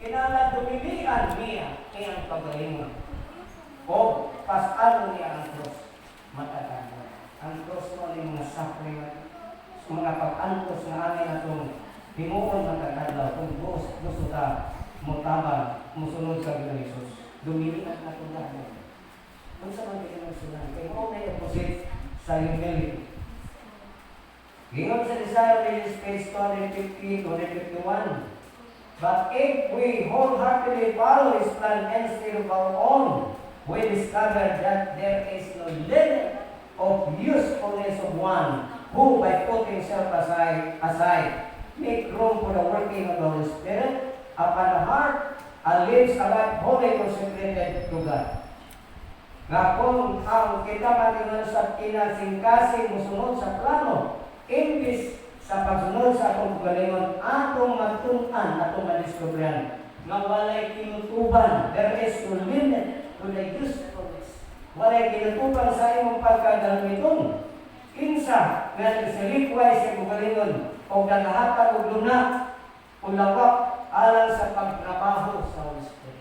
Kinala dumilian niya iyang pagalingon. O pasalo niya ang cross. Matatanda. Ang cross mo ay mga suffering, mga pag-antos na amin na itong himuon matatanda kung gusto ka mutabang, musunod sa Jesus. Dumilian na itong lahat. Kung sa mga pinagsunan, kaya mo may opposite sa humility. Gingon sa Desire Release page 250 to 251. But if we wholeheartedly follow His plan instead of our own, we discover that there is no limit of usefulness of one who, by putting self aside, make room for the working of the Holy Spirit upon the heart and lives a life wholly consecrated to God. Nga kung ang kita matingan sa kinasingkasing musunod sa plano, imbis sa pagsunod sa atong kagalingon, atong matunan, atong madiskubrihan, nga walay kinutuban, there is no limit to the usefulness. Walay kinutuban sa imong pagkagamiton. Kinsa, nga nagsilikway sa kagalingon, o nagahatag og luna, o lawak, alang sa pagtrabaho sa Holy Spirit.